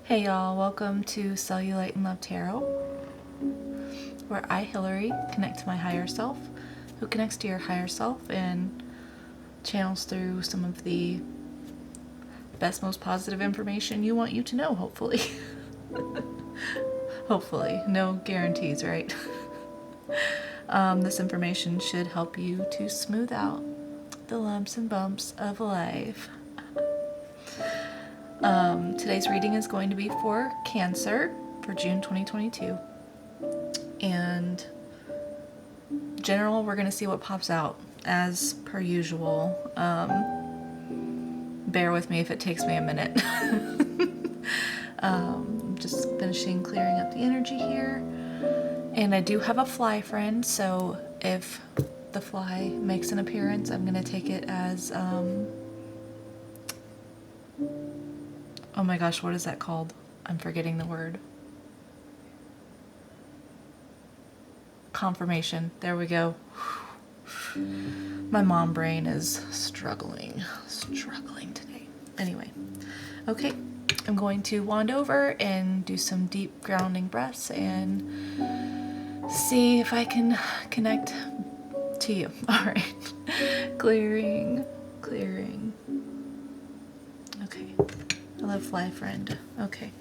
Hey y'all, welcome to Cellulite and Love Tarot, where I, Hillary, connect to my higher self, who connects to your higher self and channels through some of the best, most positive information you want you to know, hopefully. Hopefully. No guarantees, right? This information should help you to smooth out the lumps and bumps of life. Today's reading is going to be for Cancer for June 2022. And general, we're going to see what pops out as per usual. Bear with me if it takes me a minute. Just finishing clearing up the energy here. And I do have a fly friend, so if the fly makes an appearance, I'm going to take it as, oh my gosh, what is that called? I'm forgetting the word. Confirmation. There we go. My mom brain is struggling today. Anyway, okay, I'm going to wand over and do some deep grounding breaths and see if I can connect to you. All right, clearing. Okay, hello, fly friend. Okay.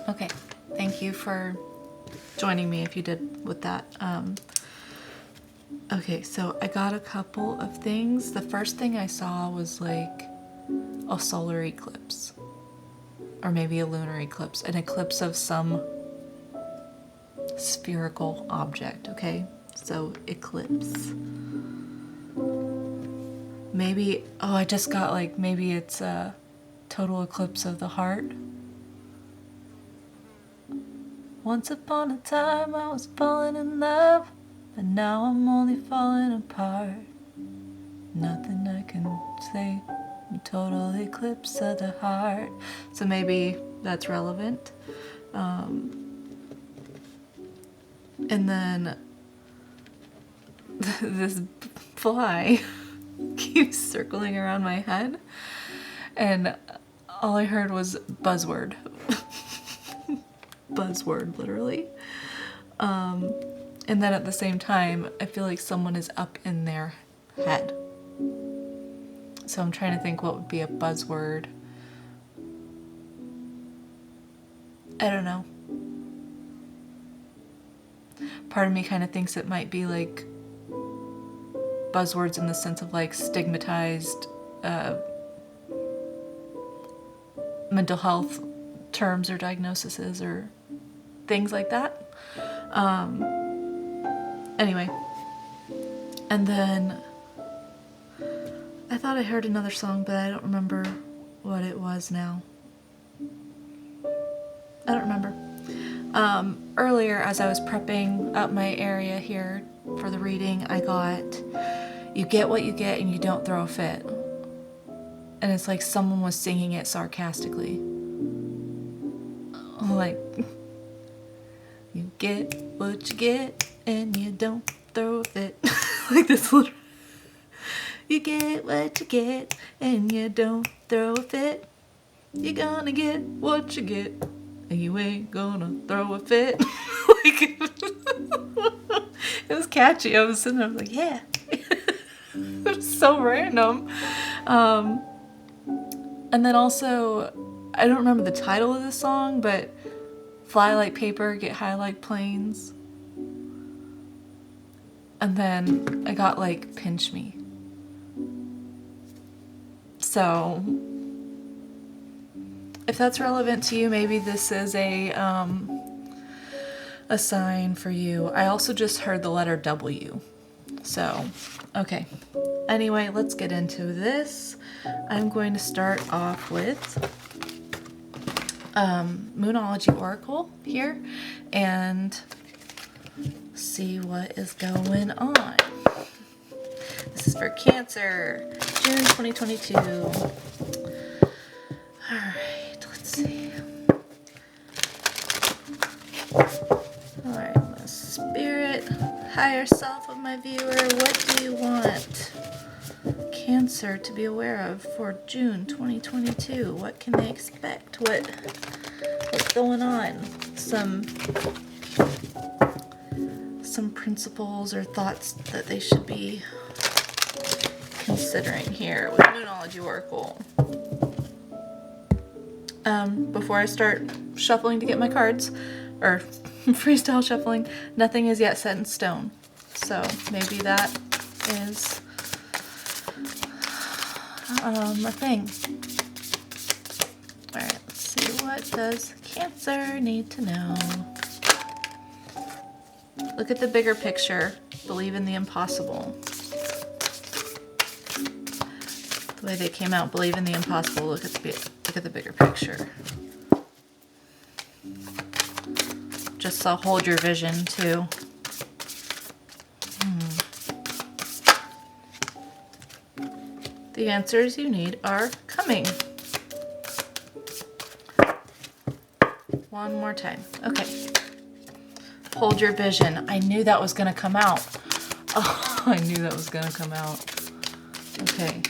Okay, thank you for joining me if you did with that. Okay, so I got a couple of things. The first thing I saw was like a solar eclipse, or maybe a lunar eclipse, an eclipse of some spherical object, okay? So eclipse. Maybe, oh, I just got like, maybe it's a total eclipse of the heart. Once upon a time I was falling in love, but now I'm only falling apart. Nothing I can say, a total eclipse of the heart. So maybe that's relevant. And then this fly keeps circling around my head, and all I heard was buzzword. Buzzword, literally. And then at the same time, I feel like someone is up in their head. So I'm trying to think what would be a buzzword. I don't know. Part of me kind of thinks it might be like buzzwords in the sense of like stigmatized mental health terms or diagnoses or things like that. Anyway, and then I thought I heard another song, but I don't remember what it was now. I don't remember. Earlier, as I was prepping up my area here for the reading, I got, you get what you get and you don't throw a fit. And it's like someone was singing it sarcastically. Like, you get what you get and you don't throw a fit. Like this little, you get what you get and you don't throw a fit. You're gonna get what you get and you ain't gonna throw a fit. Like, it was catchy. I was sitting there, I was like, yeah. It was so random. And then also, I don't remember the title of the song, but fly like paper, get high like planes. And then I got like pinch me. So if that's relevant to you, maybe this is a sign for you. I also just heard the letter W. So, okay. Anyway, let's get into this. I'm going to start off with Moonology Oracle here and see what is going on. This is for Cancer, June 2022. All right, let's see. All right, my spirit, higher self of my viewer, what do you want Cancer to be aware of for June 2022? What can they expect? What's going on? Some principles or thoughts that they should be considering here with Moonology Oracle. Before I start shuffling to get my cards, or freestyle shuffling, nothing is yet set in stone. So maybe that is a thing. Alright, let's see, what does Cancer need to know? Look at the bigger picture. Believe in the impossible. The way they came out, believe in the impossible. Look at the bigger picture. Just so hold your vision too. The answers you need are coming. One more time. Okay. Hold your vision. I knew that was going to come out. Oh, I knew that was going to come out. Okay.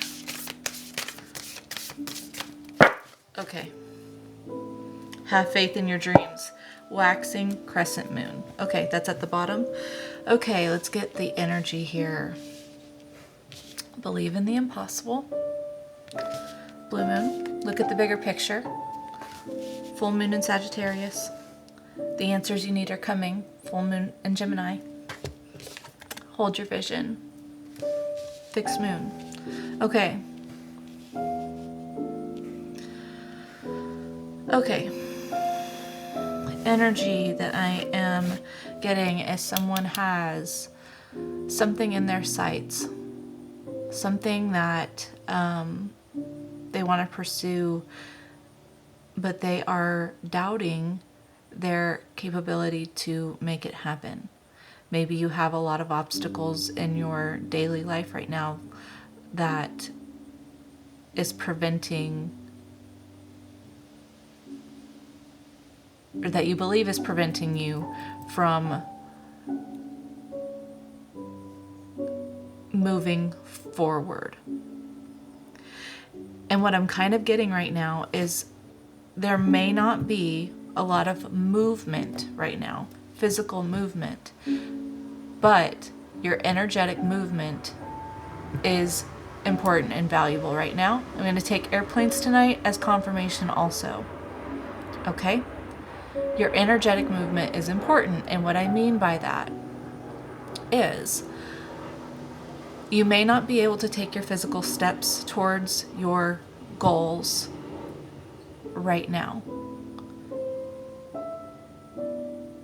Okay. Have faith in your dreams. Waxing crescent moon. Okay, that's at the bottom. Okay, let's get the energy here. Believe in the impossible. Blue moon. Look at the bigger picture. Full moon in Sagittarius. The answers you need are coming. Full moon in Gemini. Hold your vision. Fixed moon. Okay. Okay. Energy that I am getting is someone has something in their sights. Something that they want to pursue, but they are doubting their capability to make it happen. Maybe you have a lot of obstacles in your daily life right now that is preventing, or that you believe is preventing you from moving forward. And what I'm kind of getting right now is there may not be a lot of movement right now, physical movement, but your energetic movement is important and valuable right now. I'm going to take airplanes tonight as confirmation also. Okay? Your energetic movement is important, and what I mean by that is you may not be able to take your physical steps towards your goals right now.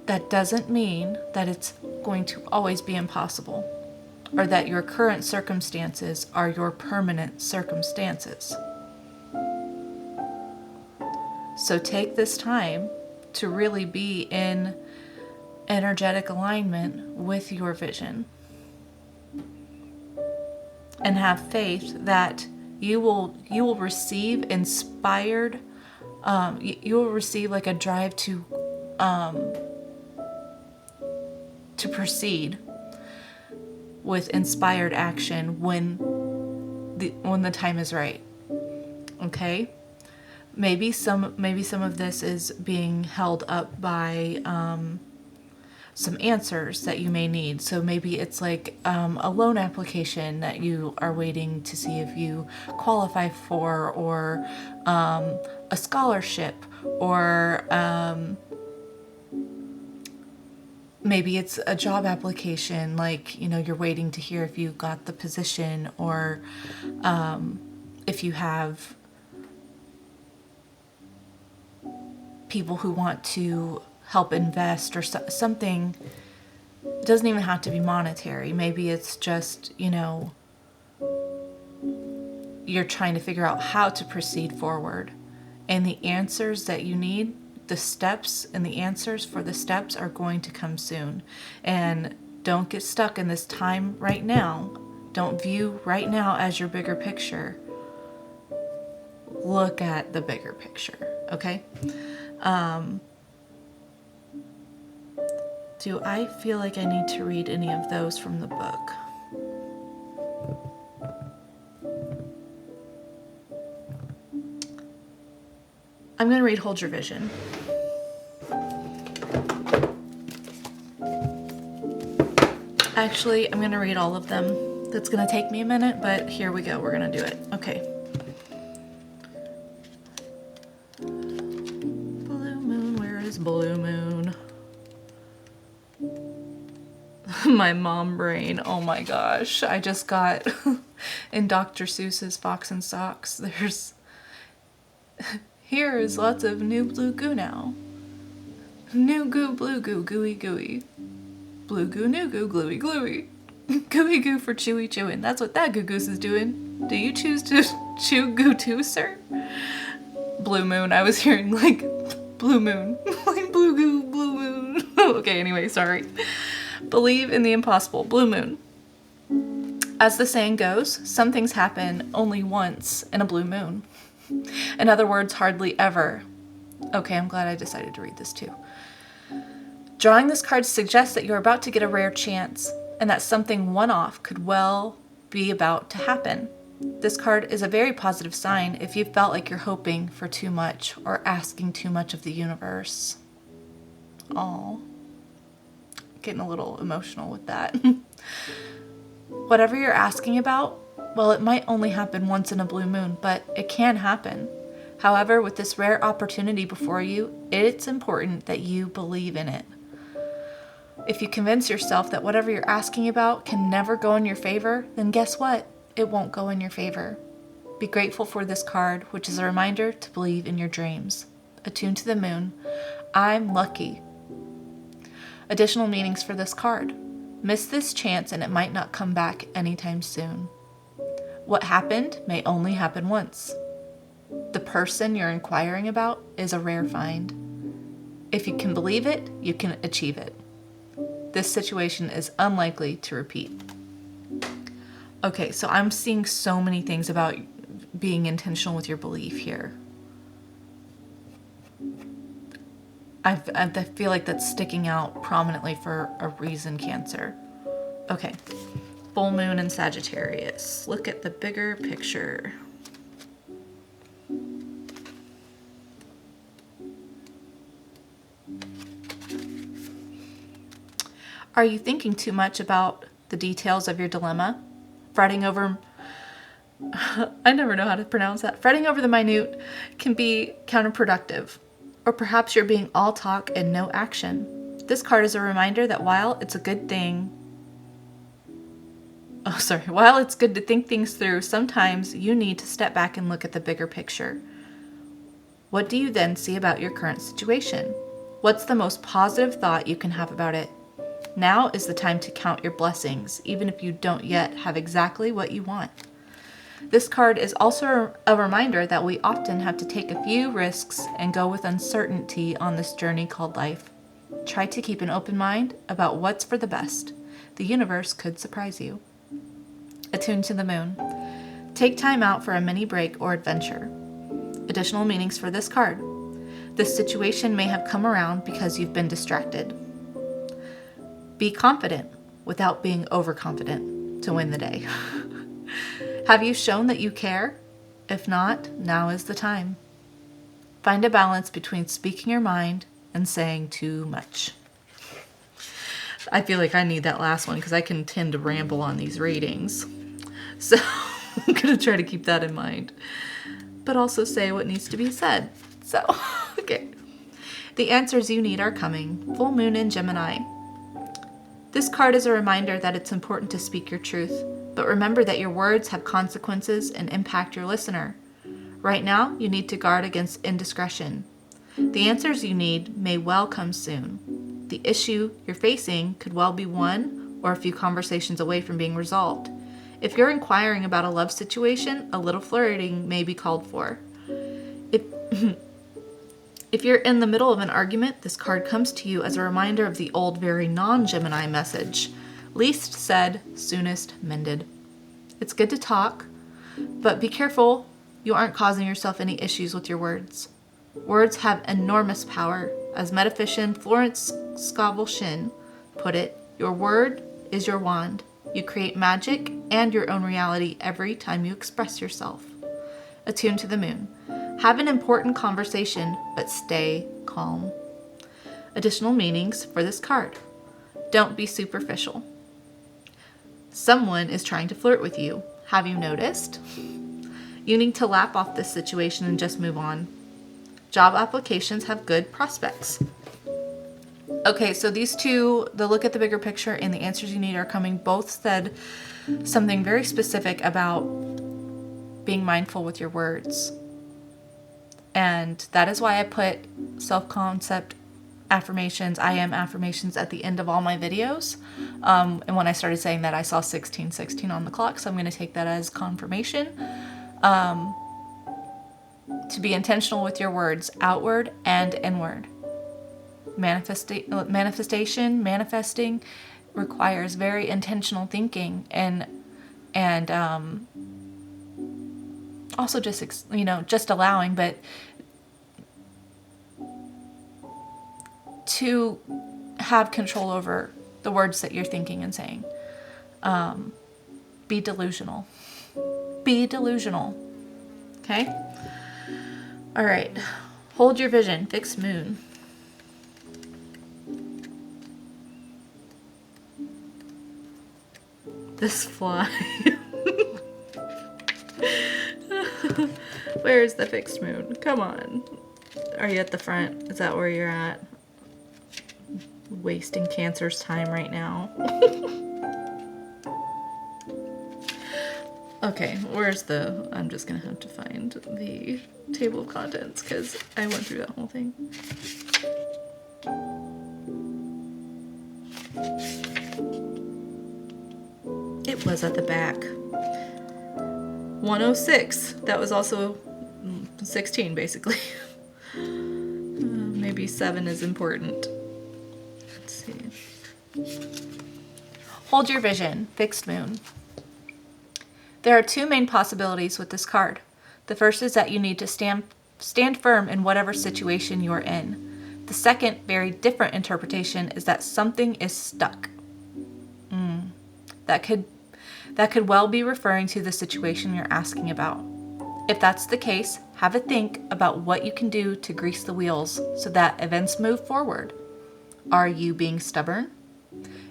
That doesn't mean that it's going to always be impossible, or that your current circumstances are your permanent circumstances. So take this time to really be in energetic alignment with your vision. And have faith that you will receive inspired, you will receive like a drive to proceed with inspired action when the time is right. Okay? Maybe some of this is being held up by some answers that you may need. So maybe it's like a loan application that you are waiting to see if you qualify for, or a scholarship, or maybe it's a job application, like, you're waiting to hear if you got the position, or if you have people who want to help invest or something. It doesn't even have to be monetary. Maybe it's just, you're trying to figure out how to proceed forward. And the answers that you need, the steps and the answers for the steps are going to come soon. And don't get stuck in this time right now. Don't view right now as your bigger picture. Look at the bigger picture, okay? Do I feel like I need to read any of those from the book? I'm going to read Hold Your Vision. Actually, I'm going to read all of them. That's going to take me a minute, but here we go. We're going to do it. Okay. Blue moon, where is blue moon? My mom brain. Oh my gosh. I just got in Dr. Seuss's Fox and Socks. Here is lots of new blue goo now. New goo, blue goo, gooey gooey. Blue goo, new goo, gluey gluey. Gooey goo for chewy chewing. That's what that goo goose is doing. Do you choose to chew goo too, sir? Blue moon. I was hearing like blue moon. Like blue goo, blue moon. Okay, anyway, sorry. Believe in the impossible. Blue moon. As the saying goes, some things happen only once in a blue moon. In other words, hardly ever. Okay, I'm glad I decided to read this too. Drawing this card suggests that you're about to get a rare chance and that something one-off could well be about to happen. This card is a very positive sign if you felt like you're hoping for too much or asking too much of the universe. Aw. Getting a little emotional with that. Whatever you're asking about, well, it might only happen once in a blue moon, but it can happen. However, with this rare opportunity before you, it's important that you believe in it. If you convince yourself that whatever you're asking about can never go in your favor, then guess what? It won't go in your favor. Be grateful for this card, which is a reminder to believe in your dreams. Attuned to the moon. I'm lucky. Additional meanings for this card. Miss this chance and it might not come back anytime soon. What happened may only happen once. The person you're inquiring about is a rare find. If you can believe it, you can achieve it. This situation is unlikely to repeat. Okay, so I'm seeing so many things about being intentional with your belief here. I feel like that's sticking out prominently for a reason, Cancer. Okay, full moon in Sagittarius. Look at the bigger picture. Are you thinking too much about the details of your dilemma? Fretting over... I never know how to pronounce that. Fretting over the minute can be counterproductive. Or perhaps you're being all talk and no action. This card is a reminder that while it's good to think things through, sometimes you need to step back and look at the bigger picture. What do you then see about your current situation? What's the most positive thought you can have about it? Now is the time to count your blessings, even if you don't yet have exactly what you want. This card is also a reminder that we often have to take a few risks and go with uncertainty on this journey called life. Try to keep an open mind about what's for the best. The universe could surprise you. Attuned to the moon. Take time out for a mini break or adventure. Additional meanings for this card. This situation may have come around because you've been distracted. Be confident without being overconfident to win the day. Have you shown that you care? If not, now is the time. Find a balance between speaking your mind and saying too much. I feel like I need that last one because I can tend to ramble on these readings. So I'm going to try to keep that in mind. But also say what needs to be said. So, okay. The answers you need are coming. Full moon in Gemini. This card is a reminder that it's important to speak your truth. But remember that your words have consequences and impact your listener. Right now, you need to guard against indiscretion. The answers you need may well come soon. The issue you're facing could well be one or a few conversations away from being resolved. If you're inquiring about a love situation, a little flirting may be called for. If you're in the middle of an argument, this card comes to you as a reminder of the old, very non-Gemini message. Least said, soonest mended. It's good to talk, but be careful you aren't causing yourself any issues with your words. Words have enormous power. As metaphysician Florence Scovel Shinn put it, your word is your wand. You create magic and your own reality every time you express yourself. Attuned to the moon. Have an important conversation, but stay calm. Additional meanings for this card. Don't be superficial. Someone is trying to flirt with you. Have you noticed? You need to lap off this situation and just move on. Job applications have good prospects. Okay, so these two, the look at the bigger picture and the answers you need are coming, both said something very specific about being mindful with your words. And that is why I put self-concept affirmations, I am affirmations at the end of all my videos. And when I started saying that, I saw 1616 on the clock. So I'm going to take that as confirmation. To be intentional with your words, outward and inward. Manifesting requires very intentional thinking and also just allowing, but to have control over the words that you're thinking and saying. Be delusional. Be delusional. Okay? All right. Hold your vision. Fixed moon. This fly. Where's the fixed moon? Come on. Are you at the front? Is that where you're at? Wasting Cancer's time right now. Okay, where's the... I'm just gonna have to find the table of contents because I went through that whole thing. It was at the back. 106. That was also 16, basically. Maybe 7 is important. Let's see. Hold your vision. Fixed moon. There are two main possibilities with this card. The first is that you need to stand firm in whatever situation you're in. The second, very different interpretation is that something is stuck. That could well be referring to the situation you're asking about. If that's the case, have a think about what you can do to grease the wheels so that events move forward. Are you being stubborn?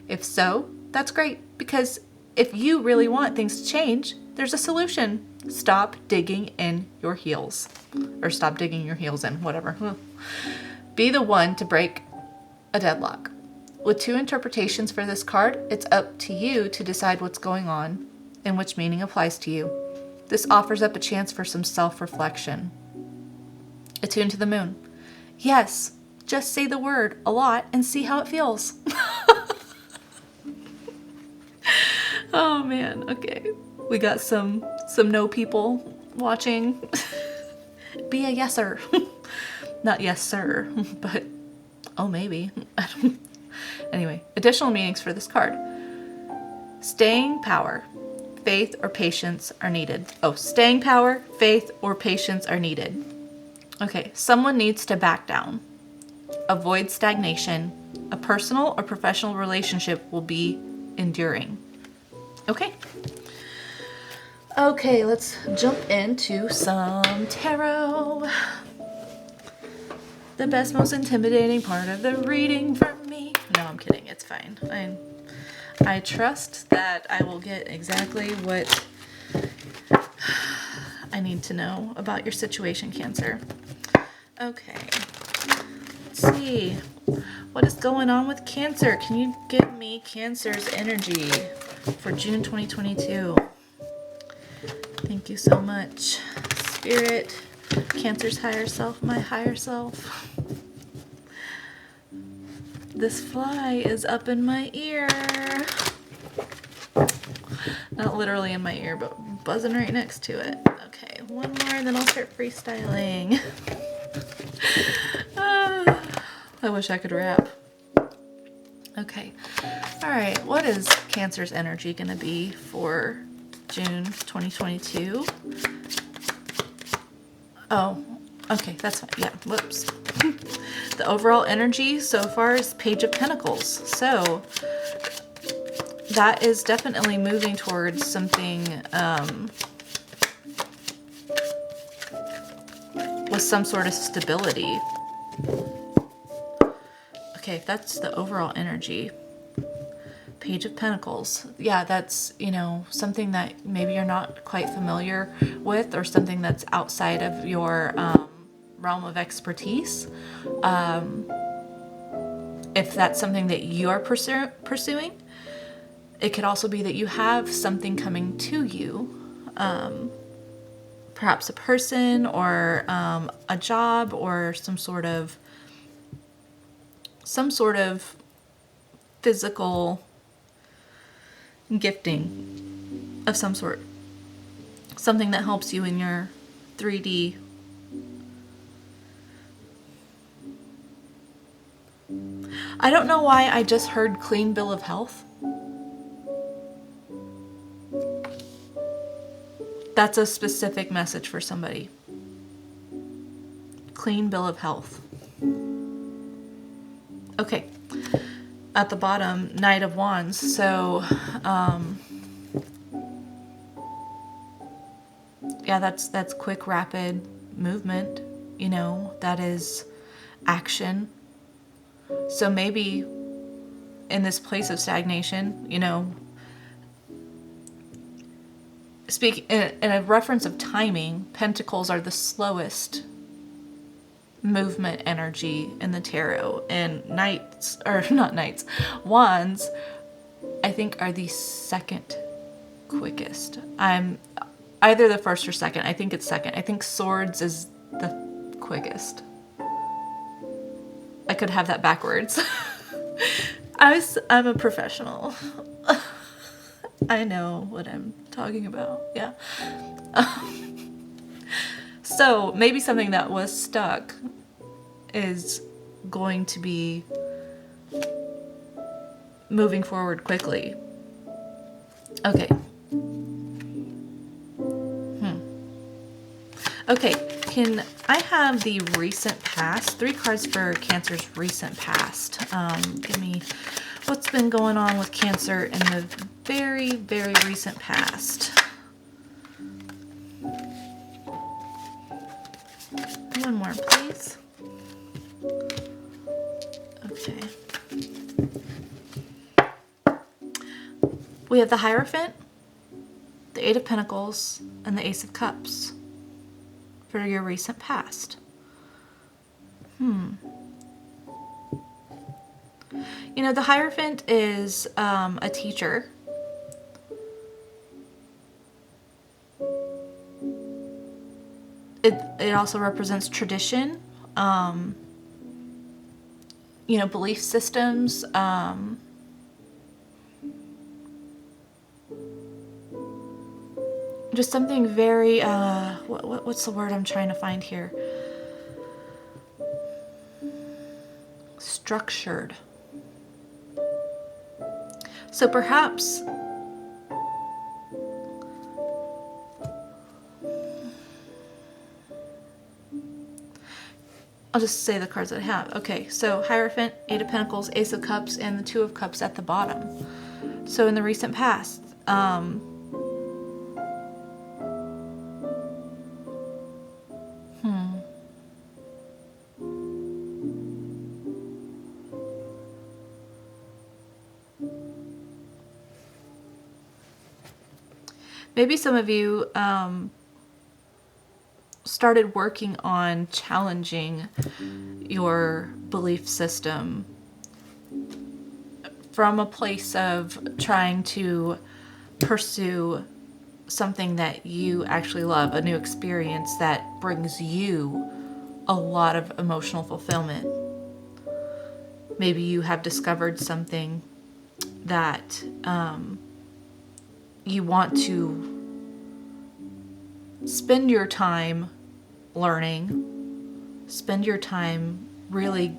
If so, that's great, because if you really want things to change, there's a solution. Stop digging in your heels. Or stop digging your heels in, whatever. Be the one to break a deadlock. With two interpretations for this card, it's up to you to decide what's going on and which meaning applies to you. This offers up a chance for some self-reflection. Attune to the moon. Yes, just say the word a lot and see how it feels. Oh man, okay. We got some no people watching. Be a yeser. Not yes sir, but oh maybe. Anyway, additional meanings for this card. Staying power, faith or patience are needed. Oh, staying power, faith or patience are needed. Okay, someone needs to back down. Avoid stagnation. A personal or professional relationship will be enduring. Okay. Okay, let's jump into some tarot. The best, most intimidating part of the reading for me. No, I'm kidding. It's fine. I trust that I will get exactly what I need to know about your situation, Cancer. Okay. Let's see. What is going on with Cancer? Can you give me Cancer's energy for June 2022? Thank you so much. Spirit, Cancer's higher self, my higher self. This fly is up in my ear. Not literally in my ear, but buzzing right next to it. Okay, one more and then I'll start freestyling. I wish I could rap. Okay. All right, what is Cancer's energy going to be for June 2022? Oh, okay, that's fine. Yeah, whoops. The overall energy so far is Page of Pentacles. So that is definitely moving towards something with some sort of stability. Okay, that's the overall energy. Page of Pentacles. Yeah, that's, you know, something that maybe you're not quite familiar with, or something that's outside of your realm of expertise. If that's something that you're pursuing, it could also be that you have something coming to you. Perhaps a person, or a job, or some sort of physical gifting of some sort. Something that helps you in your 3D. I don't know why I just heard clean bill of health. That's a specific message for somebody. Clean bill of health. Okay. At the bottom, Knight of Wands. So, yeah, that's quick, rapid movement. You know, that is action. So maybe in this place of stagnation, you know, speak in a reference of timing, Pentacles are the slowest movement energy in the tarot, and Wands, I think, are the second quickest. I'm either the first or second. I think it's second. I think Swords is the quickest. I could have that backwards. I'm a professional. I know what I'm talking about. Yeah. So maybe something that was stuck is going to be moving forward quickly. Okay. Okay, can I have the recent past? 3 cards for Cancer's recent past. Give me what's been going on with Cancer in the very, very recent past. One more, please. Okay. We have the Hierophant, the Eight of Pentacles, and the Ace of Cups for your recent past. You know, the Hierophant is a teacher. It also represents tradition, you know, belief systems, just something very, what's the word I'm trying to find here? Structured. So perhaps I'll just say the cards that I have. Okay, so Hierophant, Eight of Pentacles, Ace of Cups, and the Two of Cups at the bottom. So in the recent past, maybe some of you started working on challenging your belief system from a place of trying to pursue something that you actually love, a new experience that brings you a lot of emotional fulfillment. Maybe you have discovered something that you want to spend your time learning, spend your time really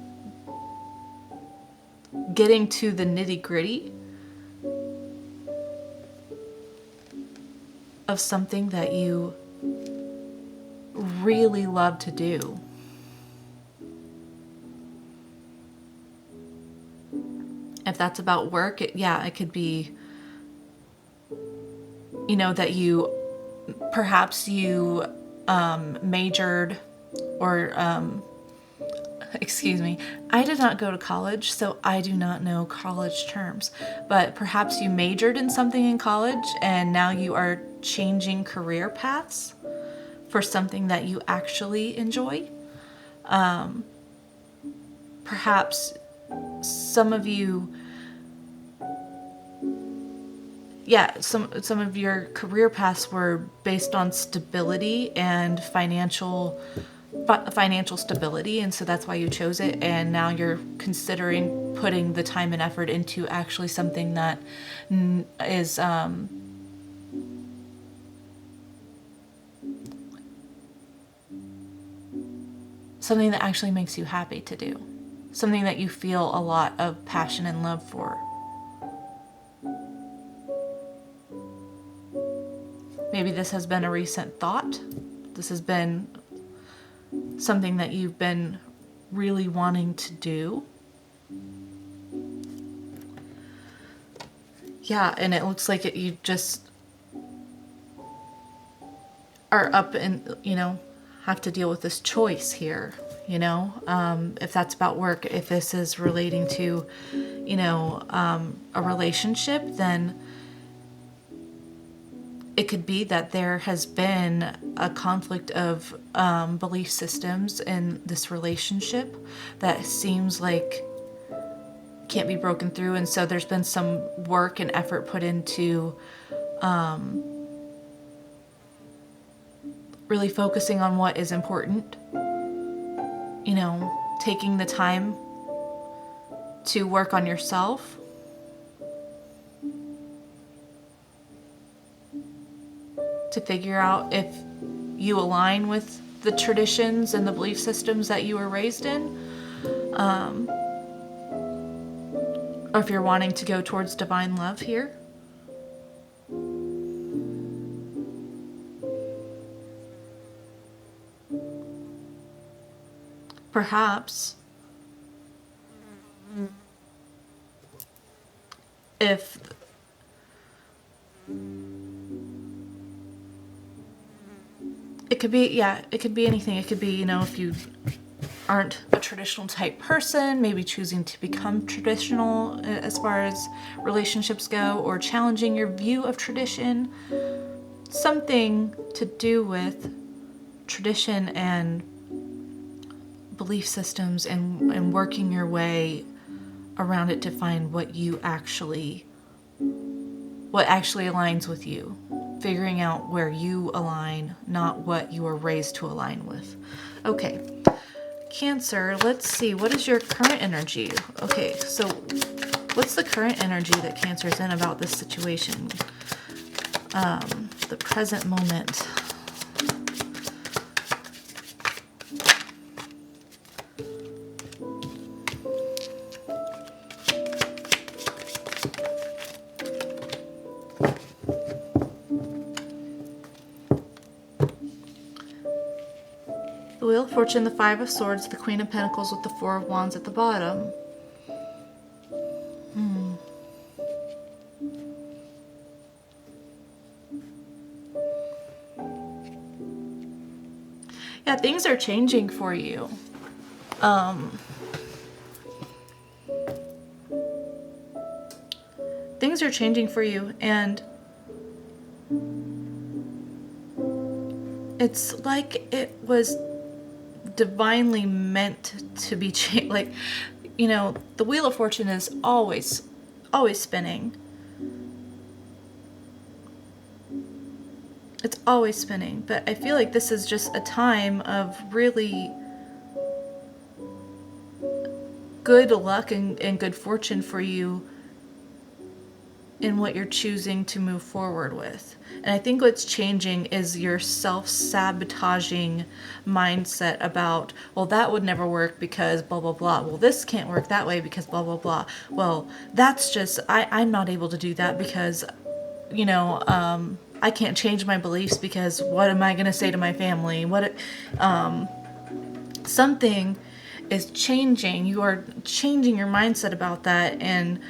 getting to the nitty-gritty of something that you really love to do. If that's about work, it could be, that you perhaps you majored or excuse me, I did not go to college, so I do not know college terms, but perhaps you majored in something in college and now you are changing career paths for something that you actually enjoy. Perhaps some of you, some of your career paths were based on stability and financial stability, and so that's why you chose it, and now you're considering putting the time and effort into actually something that is something that actually makes you happy to do, something that you feel a lot of passion and love for. Maybe this has been a recent thought. This has been something that you've been really wanting to do. Yeah, and it looks like you just are up and, have to deal with this choice here, if that's about work. If this is relating to, a relationship, then it could be that there has been a conflict of belief systems in this relationship that seems like can't be broken through. And so there's been some work and effort put into really focusing on what is important, taking the time to work on yourself. To figure out if you align with the traditions and the belief systems that you were raised in, or if you're wanting to go towards divine love here. Perhaps if it could be anything. It could be, if you aren't a traditional type person, maybe choosing to become traditional as far as relationships go, or challenging your view of tradition. Something to do with tradition and belief systems and working your way around it to find what actually aligns with you. Figuring out where you align, not what you were raised to align with. Okay, Cancer, let's see, what is your current energy? Okay, so what's the current energy that Cancer's in about this situation? The present moment. The Wheel of Fortune, the Five of Swords, the Queen of Pentacles with the Four of Wands at the bottom. Yeah, things are changing for you. Things are changing for you, and it's like it was divinely meant to be changed. Like, the Wheel of Fortune is always spinning. It's always spinning, but I feel like this is just a time of really good luck and good fortune for you in what you're choosing to move forward with. And I think what's changing is your self-sabotaging mindset about, well, that would never work because blah, blah, blah. Well, this can't work that way because blah, blah, blah. Well, that's just, I'm not able to do that because, you know, I can't change my beliefs because what am I going to say to my family? Something is changing. You are changing your mindset about that, and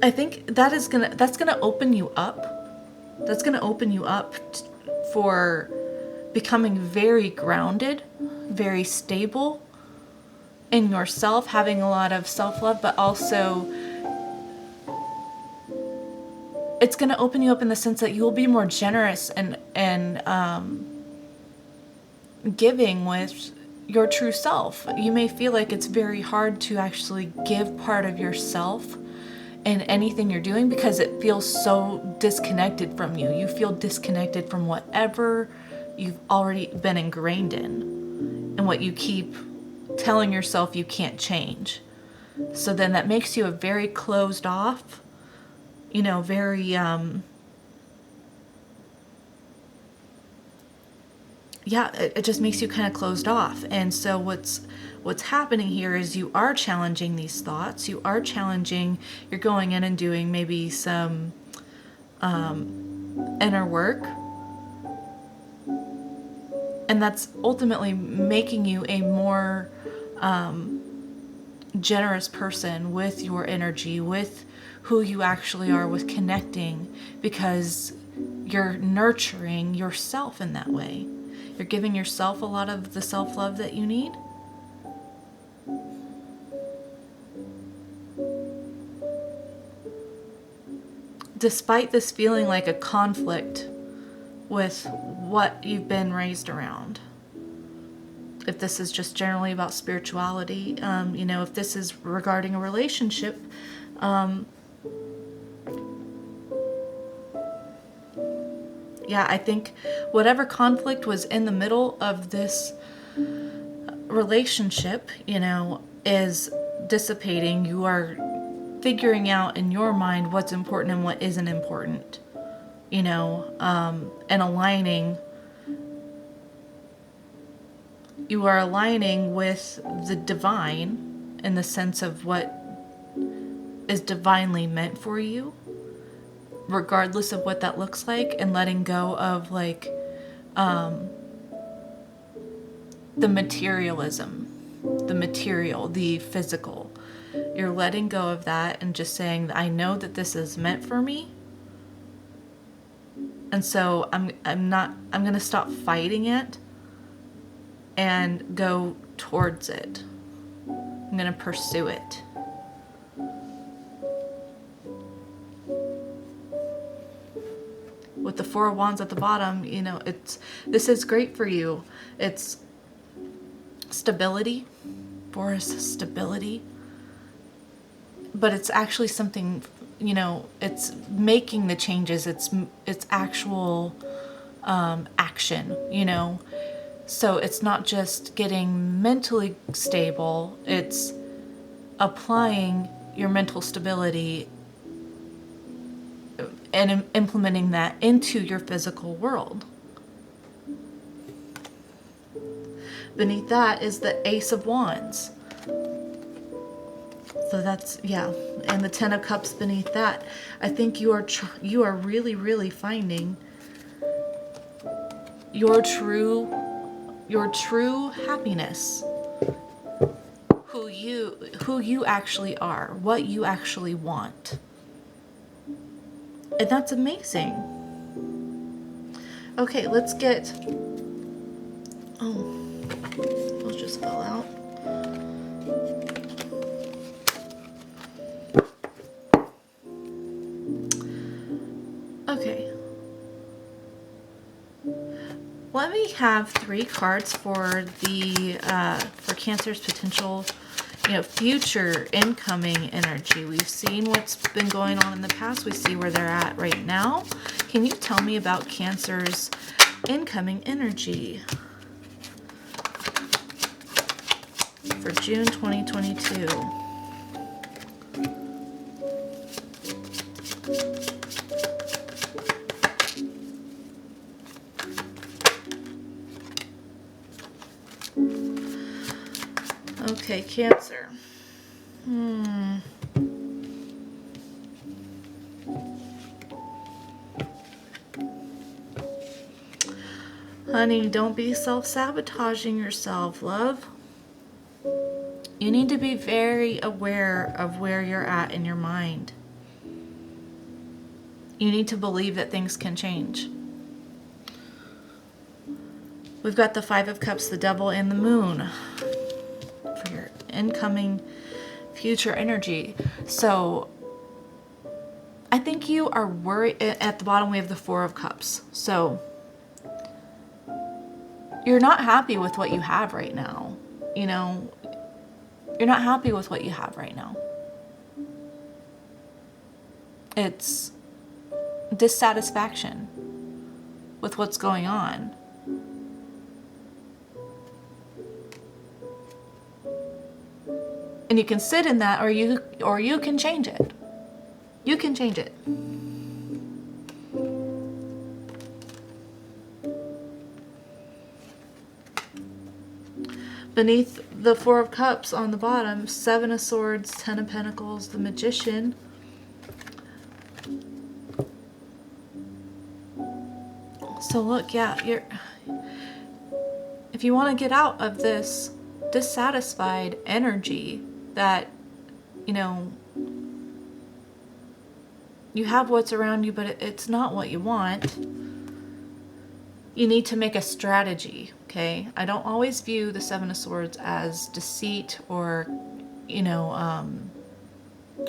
I think that's gonna open you up. That's gonna open you up for becoming very grounded, very stable in yourself, having a lot of self-love, but also it's gonna open you up in the sense that you will be more generous and giving with your true self. You may feel like it's very hard to actually give part of yourself in anything you're doing because it feels so disconnected from you. You feel disconnected from whatever you've already been ingrained in and what you keep telling yourself you can't change. So then that makes you a very closed off, you know, very it just makes you kind of closed off. And so what's happening here is you are challenging these thoughts. You are challenging, you're going in and doing maybe some inner work. And that's ultimately making you a more generous person with your energy, with who you actually are, with connecting, because you're nurturing yourself in that way. You're giving yourself a lot of the self-love that you need. Despite this feeling like a conflict with what you've been raised around. If this is just generally about spirituality, you know, if this is regarding a relationship, I think whatever conflict was in the middle of this relationship, you know, is dissipating. You are figuring out in your mind what's important and what isn't important, you know, and aligning. You are aligning with the divine in the sense of what is divinely meant for you, regardless of what that looks like, and letting go of like the materialism, the material, the physical. You're letting go of that and just saying, I know that this is meant for me. And so I'm going to stop fighting it and go towards it. I'm going to pursue it. With the Four of Wands at the bottom, you know, this is great for you. It's stability, forest stability. But it's actually something, you know, it's making the changes. It's actual action, you know. So it's not just getting mentally stable. It's applying your mental stability and implementing that into your physical world. Beneath that is the Ace of Wands. So that's, and the Ten of Cups beneath that. I think you are really, really finding your true happiness. Who you actually are, what you actually want. And that's amazing. Okay, let's get, those just fell out. Okay. Let me have 3 cards for the for Cancer's potential future incoming energy. We've seen what's been going on in the past. We see where they're at right now. Can you tell me about Cancer's incoming energy for June 2022? Okay, Cancer. Honey, don't be self-sabotaging yourself, love. You need to be very aware of where you're at in your mind. You need to believe that things can change. We've got the Five of Cups, the Devil, and the Moon for your incoming future energy. So I think you are worried. At the bottom we have the Four of Cups. So you're not happy with what you have right now. You're not happy with what you have right now. It's dissatisfaction with what's going on. And you can sit in that, or you can change it. You can change it. Beneath the Four of Cups on the bottom, Seven of Swords, Ten of Pentacles, the Magician. So look, yeah, if you want to get out of this dissatisfied energy that, you have what's around you, but it's not what you want, you need to make a strategy, okay? I don't always view the Seven of Swords as deceit or,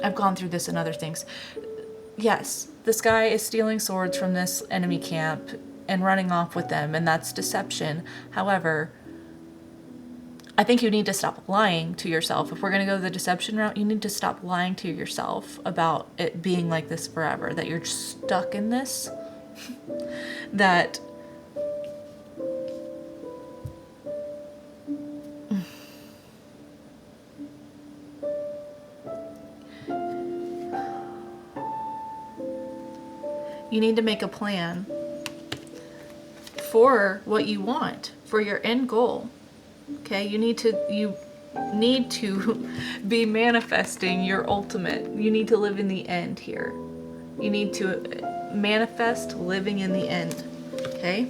I've gone through this and other things. Yes, this guy is stealing swords from this enemy camp and running off with them, and that's deception. However, I think you need to stop lying to yourself. If we're going to go the deception route, you need to stop lying to yourself about it being like this forever, that you're stuck in this, that you need to make a plan for what you want, for your end goal. Okay, you need to be manifesting your ultimate. You need to live in the end here. You need to manifest living in the end. Okay?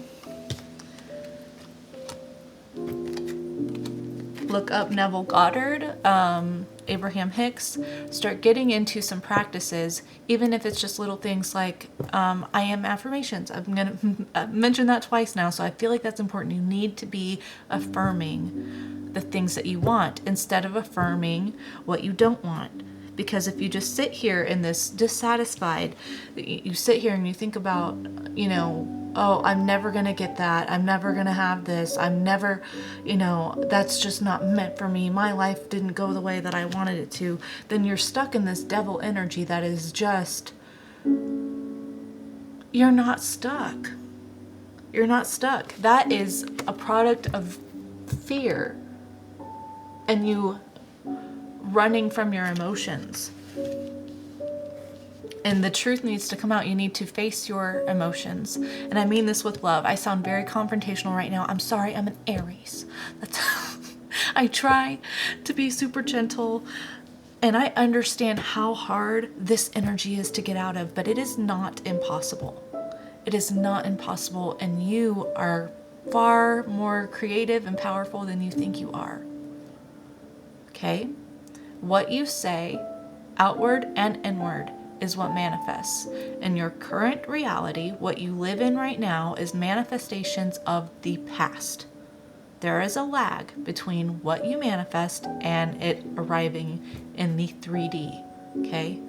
Look up Neville Goddard, Abraham Hicks. Start getting into some practices, even if it's just little things like I am affirmations. I'm going to mention that twice now, so I feel like that's important. You need to be affirming the things that you want instead of affirming what you don't want. Because if you just sit here in this dissatisfied, you sit here and you think about, oh, I'm never going to get that. I'm never going to have this. I'm never, that's just not meant for me. My life didn't go the way that I wanted it to. Then you're stuck in this devil energy that is just, you're not stuck. You're not stuck. That is a product of fear and you running from your emotions. And the truth needs to come out. You need to face your emotions. And I mean this with love. I sound very confrontational right now. I'm sorry, I'm an Aries. I try to be super gentle. And I understand how hard this energy is to get out of. But it is not impossible. It is not impossible. And you are far more creative and powerful than you think you are. Okay? What you say, outward and inward, is what manifests. In your current reality, what you live in right now is manifestations of the past. There is a lag between what you manifest and it arriving in the 3D, okay?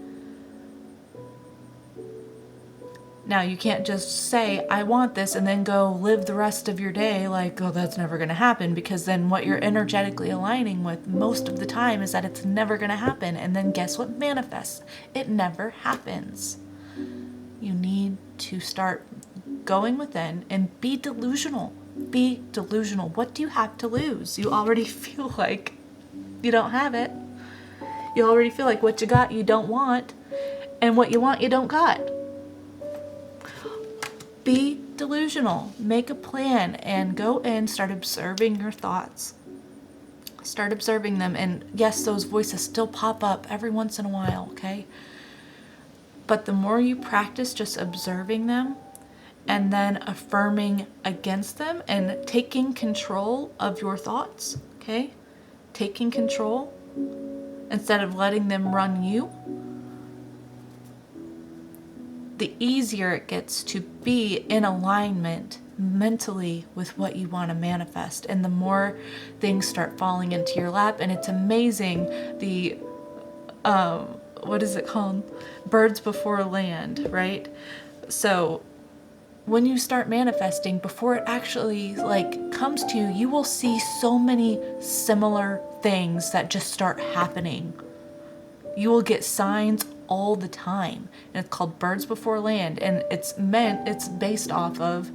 Now, you can't just say, I want this, and then go live the rest of your day like, oh, that's never going to happen, because then what you're energetically aligning with most of the time is that it's never going to happen. And then guess what manifests? It never happens. You need to start going within and be delusional. Be delusional. What do you have to lose? You already feel like you don't have it. You already feel like what you got you don't want, and what you want you don't got. Be delusional. Make a plan and go in, start observing your thoughts. Start observing them. And yes, those voices still pop up every once in a while, okay? But the more you practice just observing them and then affirming against them and taking control of your thoughts, okay? Taking control instead of letting them run you, the easier it gets to be in alignment mentally with what you want to manifest. And the more things start falling into your lap. And it's amazing the, what is it called? Birds before land, right? So when you start manifesting, before it actually like comes to you, you will see so many similar things that just start happening. You will get signs all the time, and it's called Birds Before Land, and it's based off of,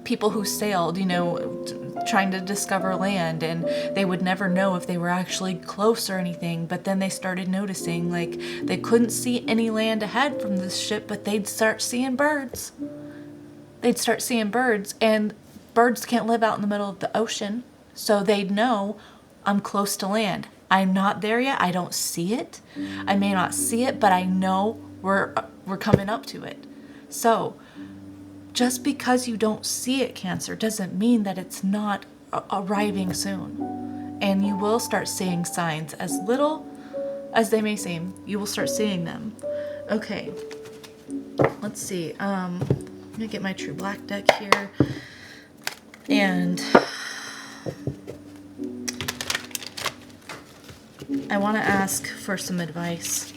people who sailed, trying to discover land, and they would never know if they were actually close or anything, but then they started noticing, like, they couldn't see any land ahead from this ship, but they'd start seeing birds. And birds can't live out in the middle of the ocean, so they'd know, I'm close to land. I'm not there yet. I don't see it. I may not see it, but I know we're coming up to it. So just because you don't see it, Cancer, doesn't mean that it's not arriving soon. And you will start seeing signs, as little as they may seem. You will start seeing them. Okay. Let's see. I'm going to get my True Black deck here. And I want to ask for some advice.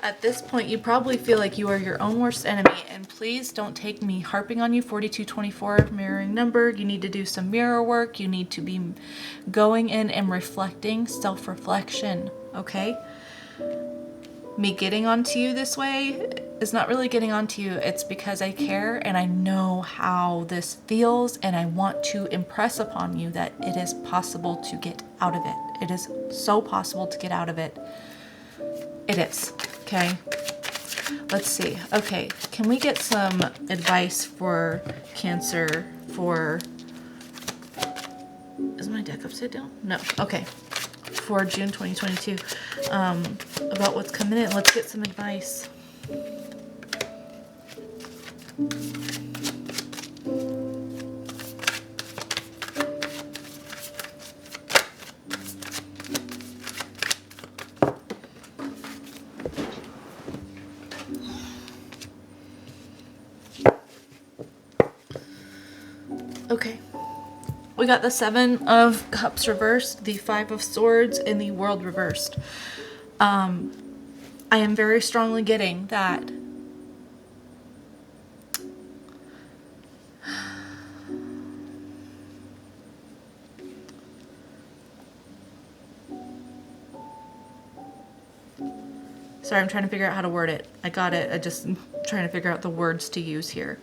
At this point, you probably feel like you are your own worst enemy, and please don't take me harping on you. 4224 mirroring number. You need to do some mirror work. You need to be going in and reflecting, self-reflection, okay? Me getting onto you this way is not really getting onto you. It's because I care and I know how this feels, and I want to impress upon you that it is possible to get out of it. It is so possible to get out of it. It is. Okay. Let's see. Okay. Can we get some advice for Cancer for... Is my deck upside down? No. Okay. For June 2022, about what's coming in. Let's get some advice. Okay. We got the 7 of Cups reversed, the 5 of Swords, and the World reversed. I am very strongly getting that sorry, I'm trying to figure out how to word it. I got it. I just trying to figure out the words to use here.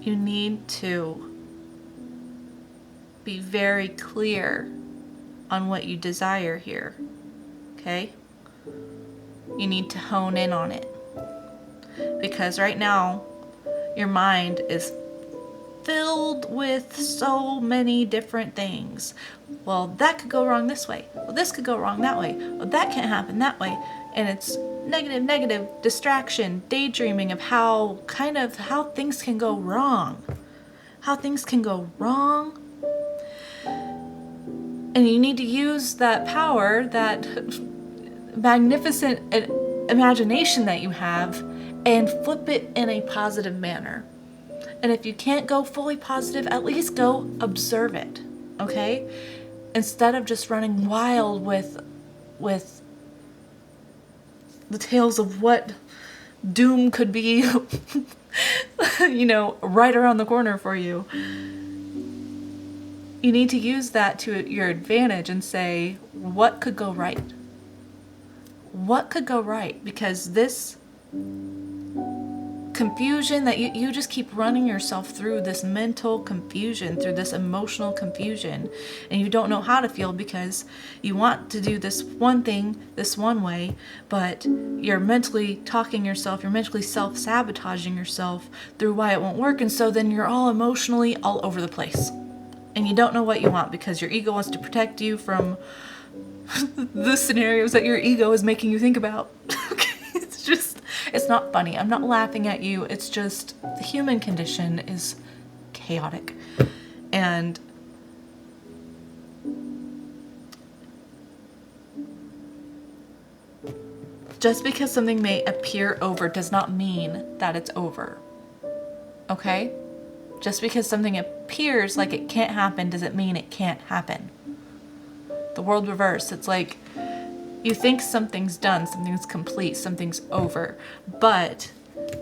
You need to be very clear on what you desire here, okay? You need to hone in on it. Because right now, your mind is filled with so many different things. Well, that could go wrong this way. Well, this could go wrong that way. Well, that can't happen that way. And it's negative, distraction, daydreaming of how things can go wrong. How things can go wrong. And you need to use that power, that magnificent imagination that you have and flip it in a positive manner. And if you can't go fully positive, at least go observe it, okay? Instead of just running wild with the tales of what doom could be, right around the corner for you. You need to use that to your advantage and say, what could go right? What could go right? Because this confusion that you just keep running yourself through, this mental confusion, through this emotional confusion, and you don't know how to feel because you want to do this one thing this one way, but you're mentally talking yourself, you're mentally self-sabotaging yourself through why it won't work, and so then you're all emotionally all over the place. And you don't know what you want because your ego wants to protect you from the scenarios that your ego is making you think about. It's not funny. I'm not laughing at you. It's just the human condition is chaotic. And just because something may appear over does not mean that it's over. Okay? Just because something appears like it can't happen doesn't mean it can't happen. The world reverse. It's like you think something's done, something's complete, something's over, but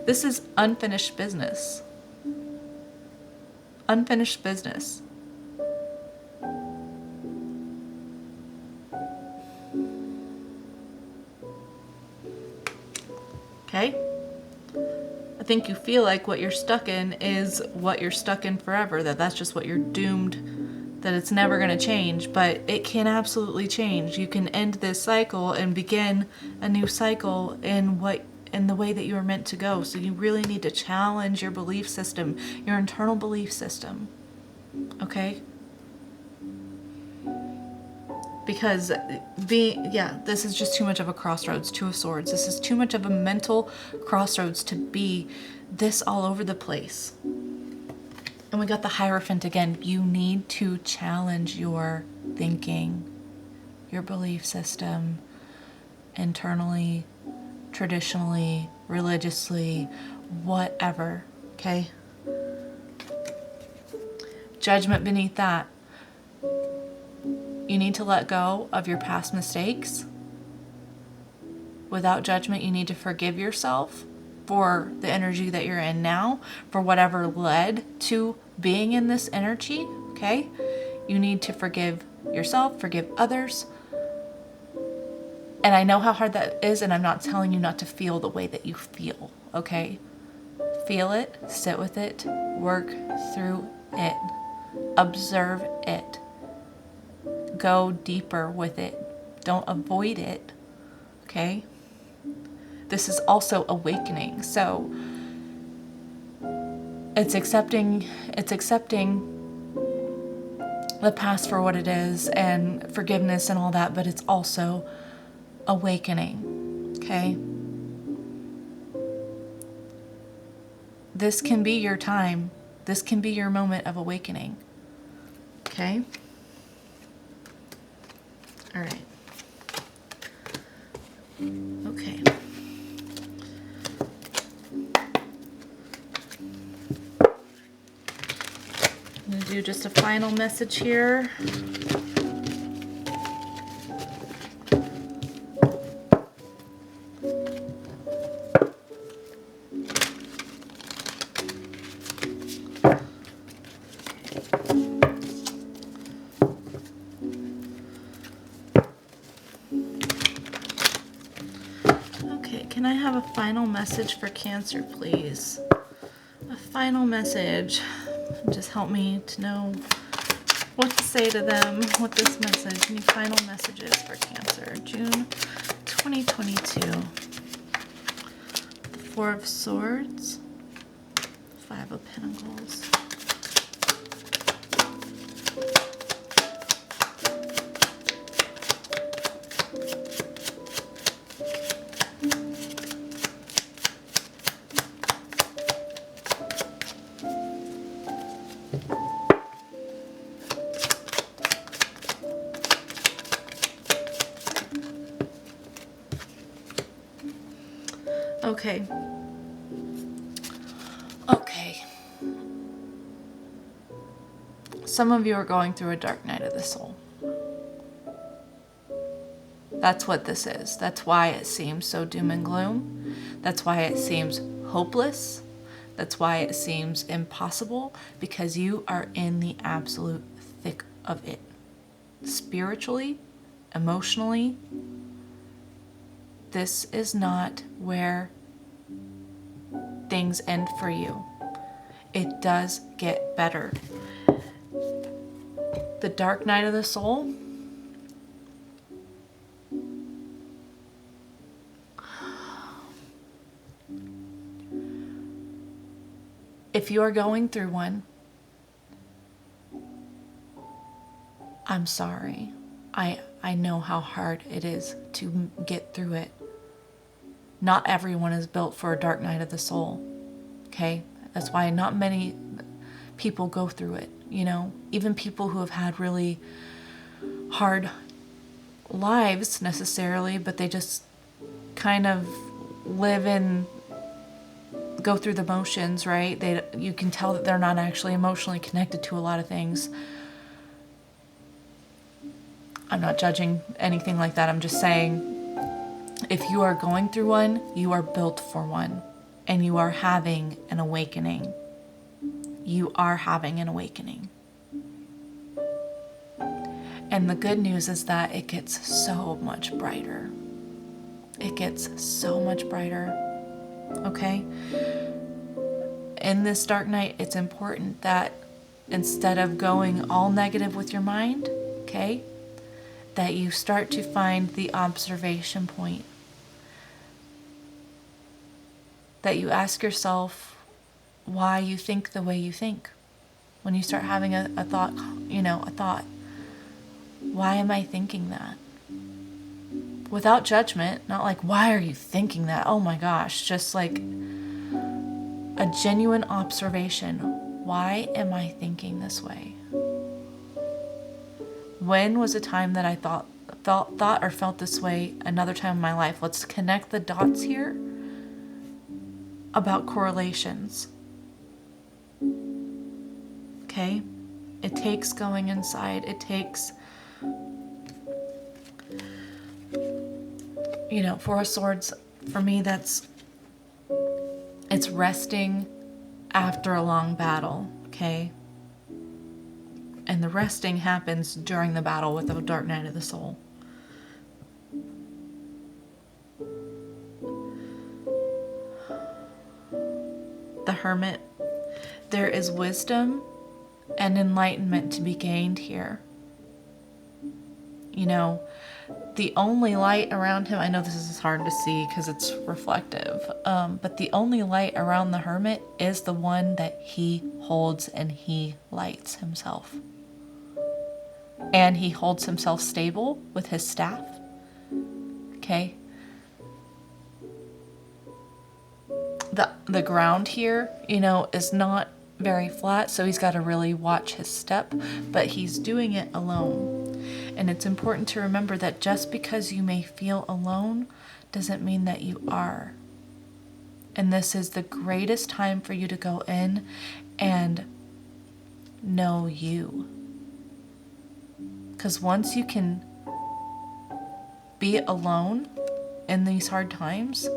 this is unfinished business. Unfinished business. Okay? I think you feel like what you're stuck in is what you're stuck in forever, that's just what you're doomed, that it's never going to change, but it can absolutely change. You can end this cycle and begin a new cycle in the way that you were meant to go. So you really need to challenge your belief system, your internal belief system. Okay? Because this is just too much of a crossroads, two of swords. This is too much of a mental crossroads to be this all over the place. And we got the Hierophant again. You need to challenge your thinking, your belief system, internally, traditionally, religiously, whatever, okay? Judgment beneath that. You need to let go of your past mistakes. Without judgment, you need to forgive yourself for the energy that you're in now, for whatever led to being in this energy, okay? You need to forgive yourself, forgive others. And I know how hard that is, and I'm not telling you not to feel the way that you feel, okay? Feel it, sit with it, work through it, observe it. Go deeper with it. Don't avoid it, okay? This is also awakening. So it's accepting the past for what it is and forgiveness and all that, but it's also awakening, okay? This can be your time. This can be your moment of awakening, okay? All right. Okay. I'm going to do just a final message here. Can I have a final message for Cancer, please? A final message. Just help me to know what to say to them with this message. Any final messages for Cancer? June 2022. The Four of Swords. Five of Pentacles. Okay. Okay. Some of you are going through a dark night of the soul. That's what this is. That's why it seems so doom and gloom. That's why it seems hopeless. That's why it seems impossible, because you are in the absolute thick of it. Spiritually, emotionally, this is not where things end for you. It does get better. The dark night of the soul, if you are going through one, I'm sorry. I know how hard it is to get through it. Not everyone is built for a dark night of the soul. Okay? That's why not many people go through it, you know? Even people who have had really hard lives necessarily, but they just kind of live in, go through the motions, right? You can tell that they're not actually emotionally connected to a lot of things. I'm not judging anything like that. I'm just saying, if you are going through one, you are built for one, and you are having an awakening. You are having an awakening. And the good news is that it gets so much brighter. It gets so much brighter. Okay? In this dark night, it's important that instead of going all negative with your mind, okay, that you start to find the observation point. That you ask yourself why you think the way you think. When you start having a thought, a thought, why am I thinking that? Without judgment, not like, why are you thinking that? Oh my gosh, just like a genuine observation. Why am I thinking this way? When was a time that I thought or felt this way another time in my life? Let's connect the dots here about correlations. Okay? It takes going inside. It takes, Four of Swords, for me, it's resting after a long battle, okay? And the resting happens during the battle with the dark night of the soul. The Hermit. There is wisdom and enlightenment to be gained here. The only light around him, I know this is hard to see because it's reflective, but the only light around the Hermit is the one that he holds, and he lights himself. And he holds himself stable with his staff. Okay? The ground here, is not very flat, so he's got to really watch his step, but he's doing it alone. And it's important to remember that just because you may feel alone doesn't mean that you are. And this is the greatest time for you to go in and know you. Because once you can be alone in these hard times,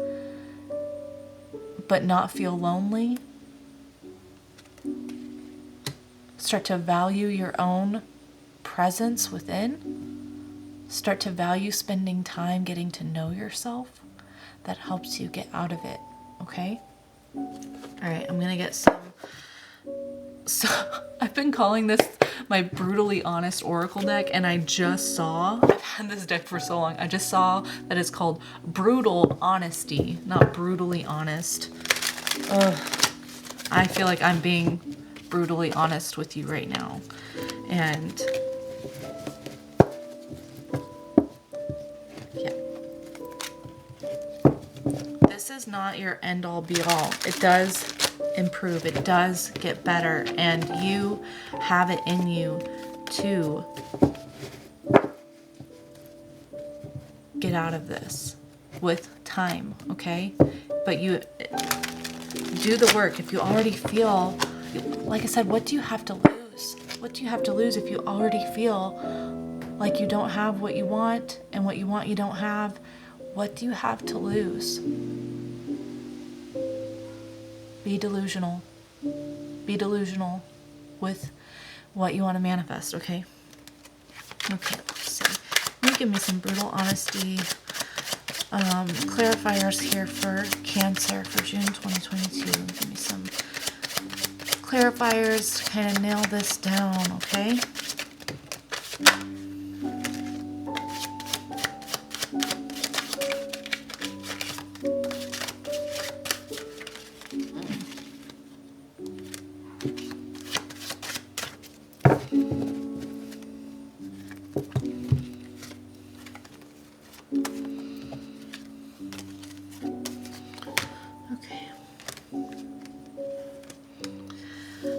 but not feel lonely, start to value your own presence within, start to value spending time getting to know yourself, that helps you get out of it, okay? All right, I'm going to get some... So I've been calling this my brutally honest oracle deck, and I just saw, I've had this deck for so long, I just saw that it's called Brutal Honesty, not Brutally Honest. Ugh. I feel like I'm being brutally honest with you right now. And yeah, this is not your end all be all. It does improve, it does get better, and you have it in you to get out of this with time, okay? but you do the work. If you already feel, like I said, what do you have to lose? What do you have to lose if you already feel like you don't have what you want, and what you want you don't have? What do you have to lose? Be delusional. Be delusional with what you want to manifest, okay? Okay, let's see. You give me some brutal honesty clarifiers here for Cancer for June 2022. Give me some clarifiers to kind of nail this down, okay?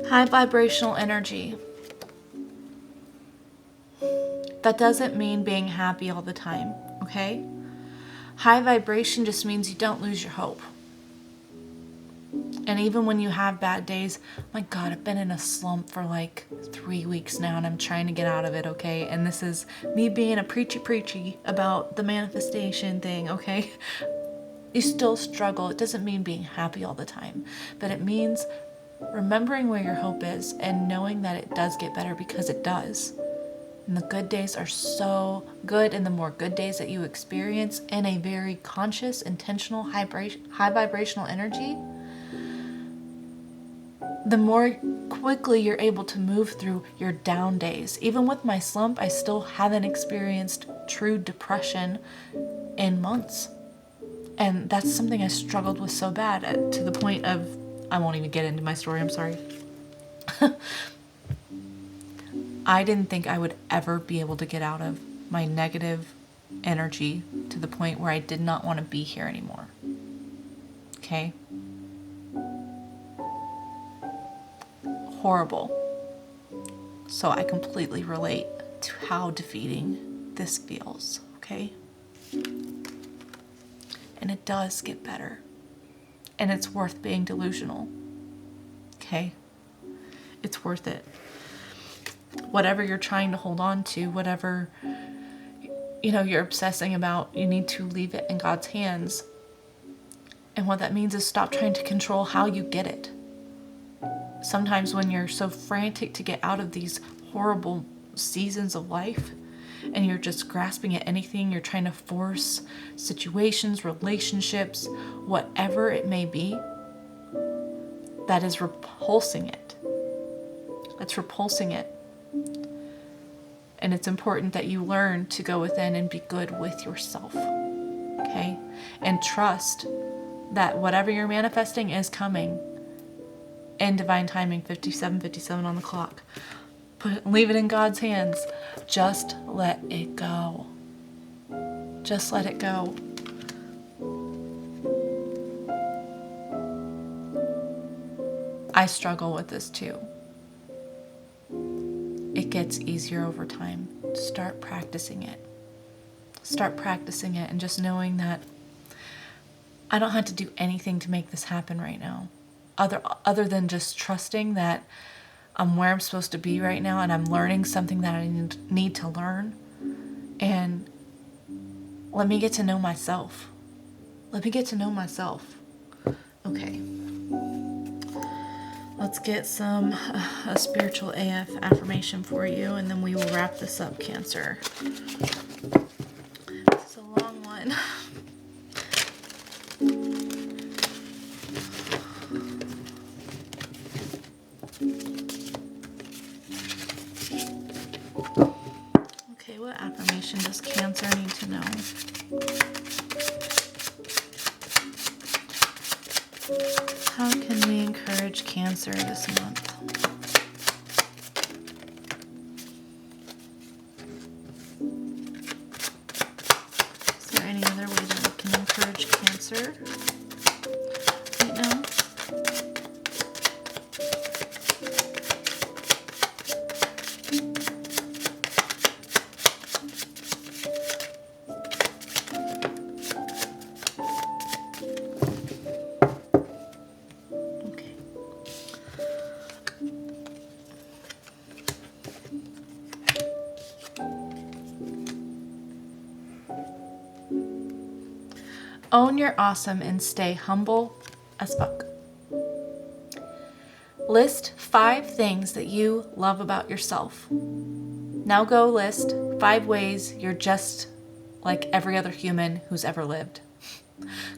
High vibrational energy. That doesn't mean being happy all the time, okay? High vibration just means you don't lose your hope. And even when you have bad days, my God, I've been in a slump for like 3 weeks now and I'm trying to get out of it, okay? And this is me being a preachy about the manifestation thing, okay? You still struggle. It doesn't mean being happy all the time, but it means remembering where your hope is and knowing that it does get better, because it does. And the good days are so good, and the more good days that you experience in a very conscious, intentional, high vibrational energy, the more quickly you're able to move through your down days. Even with my slump, I still haven't experienced true depression in months. And that's something I struggled with so bad, to the point of, I won't even get into my story, I'm sorry. I didn't think I would ever be able to get out of my negative energy to the point where I did not want to be here anymore. Okay? Horrible. So I completely relate to how defeating this feels, okay? And it does get better. And it's worth being delusional. Okay? It's worth it. Whatever you're trying to hold on to, whatever, you're obsessing about, you need to leave it in God's hands. And what that means is stop trying to control how you get it. Sometimes when you're so frantic to get out of these horrible seasons of life, and you're just grasping at anything, you're trying to force situations, relationships, whatever it may be, that is repulsing it. It's repulsing it. And it's important that you learn to go within and be good with yourself. Okay? And trust that whatever you're manifesting is coming in divine timing, 57:57 on the clock. Leave it in God's hands. Just let it go. Just let it go. I struggle with this too. It gets easier over time. Start practicing it. Start practicing it and just knowing that I don't have to do anything to make this happen right now. Other than just trusting that I'm where I'm supposed to be right now, and I'm learning something that I need to learn. And let me get to know myself. Let me get to know myself. Okay. Let's get a spiritual AF affirmation for you, and then we will wrap this up, Cancer. It's a long one. Okay, what affirmation does Cancer need to know? How can we encourage Cancer this month? Is there any other way that we can encourage Cancer right now? Own your awesome and stay humble as fuck. List 5 things that you love about yourself. Now go list 5 ways you're just like every other human who's ever lived.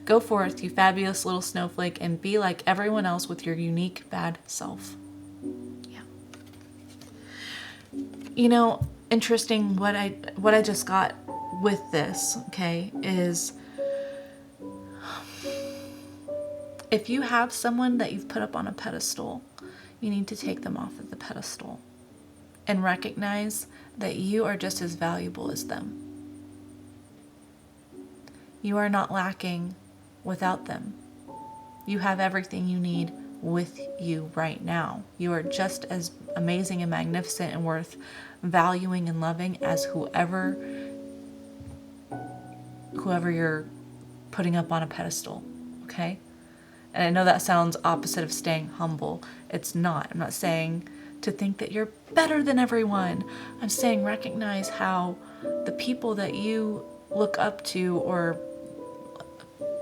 Go forth, you fabulous little snowflake, and be like everyone else with your unique bad self. Yeah. You know, interesting what I just got with this, okay, is if you have someone that you've put up on a pedestal, you need to take them off of the pedestal and recognize that you are just as valuable as them. You are not lacking without them. You have everything you need with you right now. You are just as amazing and magnificent and worth valuing and loving as whoever you're putting up on a pedestal, okay? And I know that sounds opposite of staying humble. It's not. I'm not saying to think that you're better than everyone. I'm saying recognize how the people that you look up to or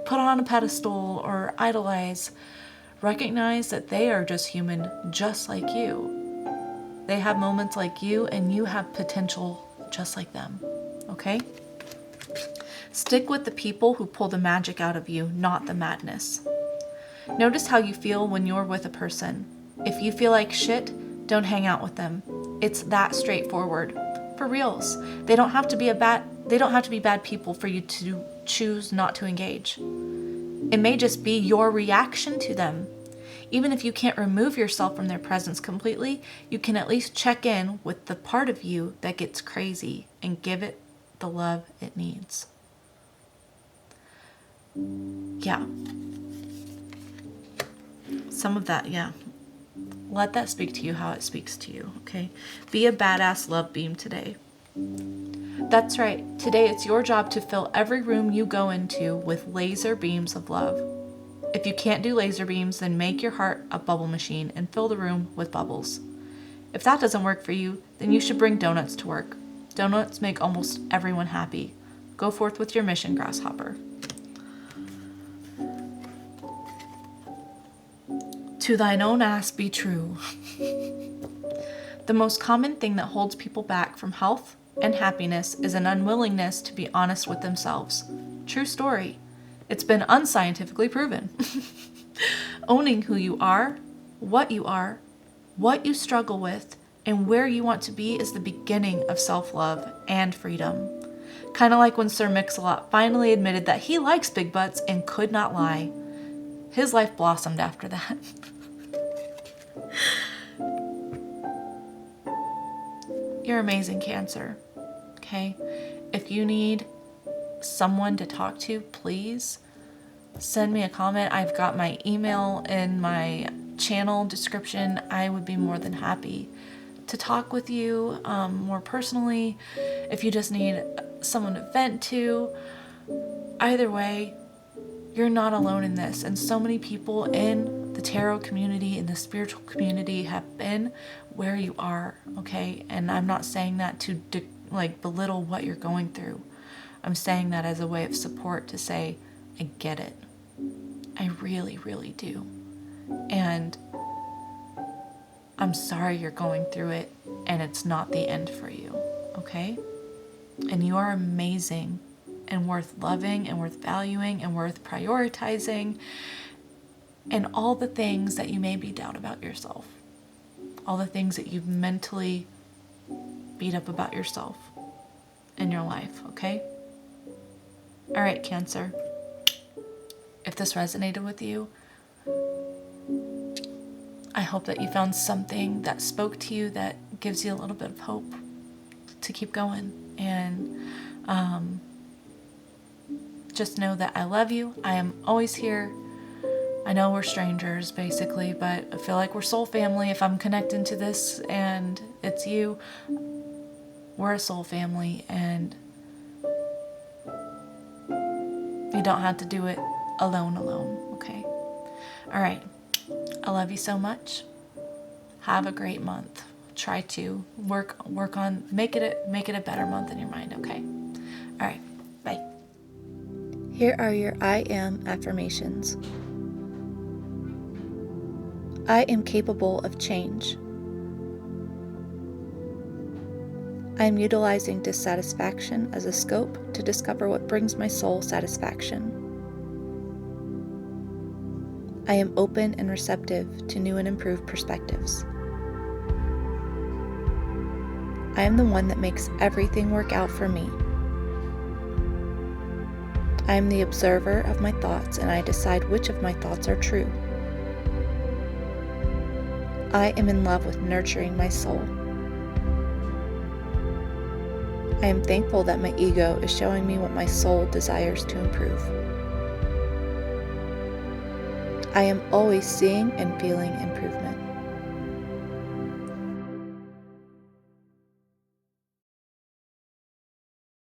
put on a pedestal or idolize, recognize that they are just human just like you. They have moments like you, and you have potential just like them, okay? Stick with the people who pull the magic out of you, not the madness. Notice how you feel when you're with a person. If you feel like shit, don't hang out with them. It's that straightforward. For reals. They don't have to be bad people for you to choose not to engage. It may just be your reaction to them. Even if you can't remove yourself from their presence completely, you can at least check in with the part of you that gets crazy and give it the love it needs. Yeah. Some of that, yeah. Let that speak to you how it speaks to you, okay? Be a badass love beam today. That's right. Today it's your job to fill every room you go into with laser beams of love. If you can't do laser beams, then make your heart a bubble machine and fill the room with bubbles. If that doesn't work for you, then you should bring donuts to work. Donuts make almost everyone happy. Go forth with your mission, grasshopper. To thine own ass be true. The most common thing that holds people back from health and happiness is an unwillingness to be honest with themselves. True story. It's been unscientifically proven. Owning who you are, what you struggle with, and where you want to be is the beginning of self-love and freedom. Kind of like when Sir Mix-a-Lot finally admitted that he likes big butts and could not lie. His life blossomed after that. You're amazing, Cancer. Okay? If you need someone to talk to, please send me a comment. I've got my email in my channel description. I would be more than happy to talk with you more personally. If you just need someone to vent to, either way, you're not alone in this. And so many people in the tarot community, in the spiritual community, have been where you are, okay? And I'm not saying that to belittle what you're going through. I'm saying that as a way of support to say, I get it. I really, really do. And I'm sorry you're going through it, and it's not the end for you, okay? And you are amazing and worth loving and worth valuing and worth prioritizing, and all the things that you maybe doubt about yourself, all the things that you've mentally beat up about yourself in your life, okay? All right, Cancer. If this resonated with you, I hope that you found something that spoke to you that gives you a little bit of hope to keep going. And just know that I love you. I am always here. I know we're strangers, basically, but I feel like we're soul family. If I'm connecting to this and it's you, we're a soul family, and you don't have to do it alone, okay? All right. I love you so much. Have a great month. Try to work on make it a better month in your mind, okay? All right. Bye. Here are your I am affirmations. I am capable of change. I am utilizing dissatisfaction as a scope to discover what brings my soul satisfaction. I am open and receptive to new and improved perspectives. I am the one that makes everything work out for me. I am the observer of my thoughts, and I decide which of my thoughts are true. I am in love with nurturing my soul. I am thankful that my ego is showing me what my soul desires to improve. I am always seeing and feeling improvement.